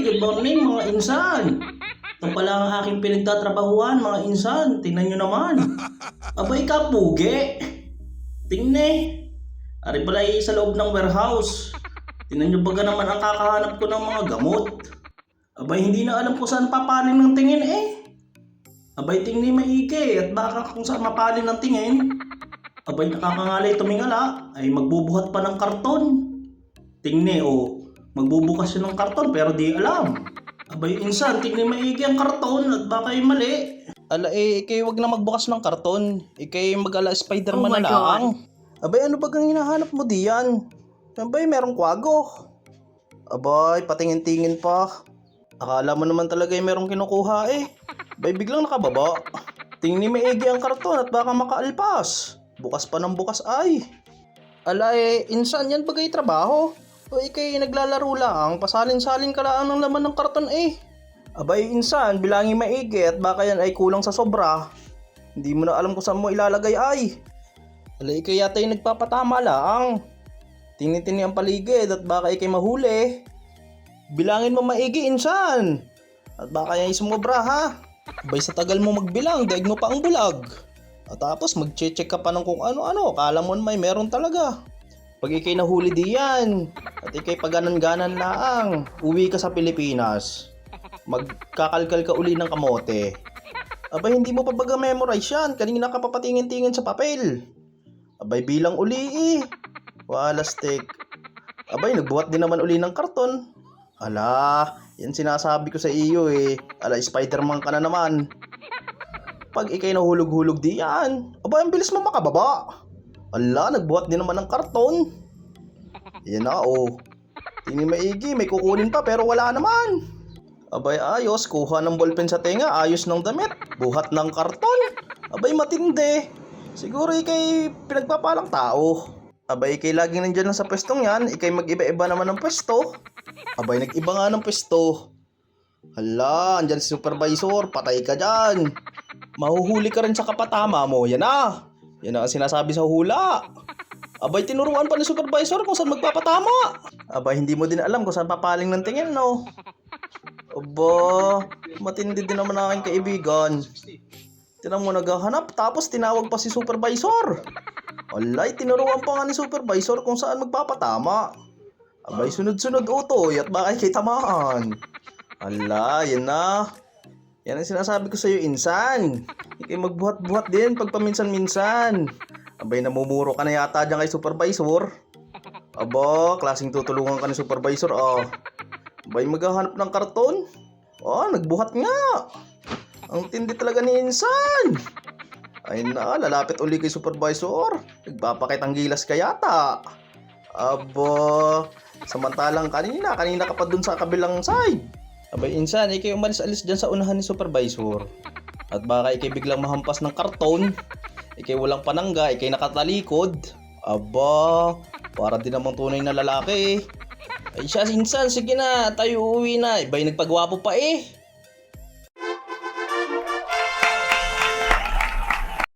good morning mga insan. Ito pala ang aking pinagtatrabahuan mga insan. Tingnan nyo naman. Abay ka, pugi. Tingnan. Ari pala sa loob ng warehouse. Tingnan nyo baga naman ang kakahanap ko ng mga gamot. Abay hindi na alam kung saan papaling ng tingin eh. Abay tingnan maigi at baka kung saan mapaling ng tingin. Abay nakakangalay tumingala ay magbubuhat pa ng karton. Tingnan magbubukas siya ng karton pero di alam. Abay insan, tingnan maigi ang karton at baka yung mali. Ala ikay wag na magbukas ng karton. Ikay mag-ala Spider-Man na lang. Abay ano ba kang hinahanap mo diyan? Abay merong kwago. Abay patingin-tingin pa. Akala mo naman talaga yung merong kinukuha eh. Abay biglang nakababa. Tingnan maigi ang karton at baka makaalpas. Bukas pa ng bukas ay. Ala insan yan bagay trabaho. O ikay naglalaro lang, pasalin-salin ka lang ng laman ng karton eh. Abay insan, bilangin maigi at baka yan ay kulang sa sobra. Hindi mo na alam kung saan mo ilalagay ay. Ala ikay yata yung nagpapatama lang. Tini-tini ang paligid at baka ikay mahuli. Bilangin mo maigi insan. At baka yan ay sumobra ha. Abay sa tagal mo magbilang, daig mo pa ang bulag. At tapos mag-check ka pa ng kung ano-ano, akala mo may meron talaga. Pag ikay nahuli diyan at ikay paganan-ganan laang, uwi ka sa Pilipinas. Magkakalkal ka uli ng kamote. Abay hindi mo pa baga memorize yan, kanina ka papatingin-tingin sa papel. Abay bilang uli eh. Walastik. Abay nagbuhat din naman uli ng karton. Ala, yan sinasabi ko sa iyo eh. Ala Spider-Man ka na naman. Pag ikay nahulog-hulog diyan, abay ang bilis mo makababa. Ala, nagbuhat din naman ng karton. Yan na Tingin maigi, may kukunin pa pero wala naman. Abay ayos, kuha ng ballpen sa tenga, ayos ng damit. Buhat ng karton. Abay matindi. Siguro ikay pinagpapalang tao. Abay ikay laging nandyan lang sa pwestong yan, ikay mag-iba-iba naman ng pwesto. Abay nag-iba nga ng pwesto. Hala, andyan si supervisor, patay ka dyan. Mahuhuli ka rin sa kapatama mo, yan na. Yan ang sinasabi sa hula. Abay tinuruan pa ni supervisor kung saan magpapatama. Abay hindi mo din alam kung saan papaling ng tingin no. Aba, matindi din naman aking kaibigan. Tinan mo naghahanap tapos tinawag pa si supervisor. Alay, tinuruan pa nga ni supervisor kung saan magpapatama. Abay sunod-sunod utoy at baka ikay tamaan. Ala, yan na. Yan ang sinasabi ko sa iyo insan. Ikay magbuhat-buhat din pag paminsan-minsan. Abay namumuro ka na yata dyan kay supervisor. Aba, klaseng tutulungan ka ni supervisor Abay maghahanap ng karton. Nagbuhat nga. Ang tindi talaga ni insan. Ay na, lalapit uli kay supervisor. Nagpapakitang gilas ka yata. Aba, samantalang kanina ka pa dun sa kabilang side. Abay insan, ikay umalis-alis dyan sa unahan ni supervisor. At baka ikay biglang mahampas ng karton. Ikay walang panangga, ikay nakatalikod. Aba, para din namang tunay na lalaki. Ay siya insan, sige na, tayo uuwi na. Iba'y nagpagwapo pa eh.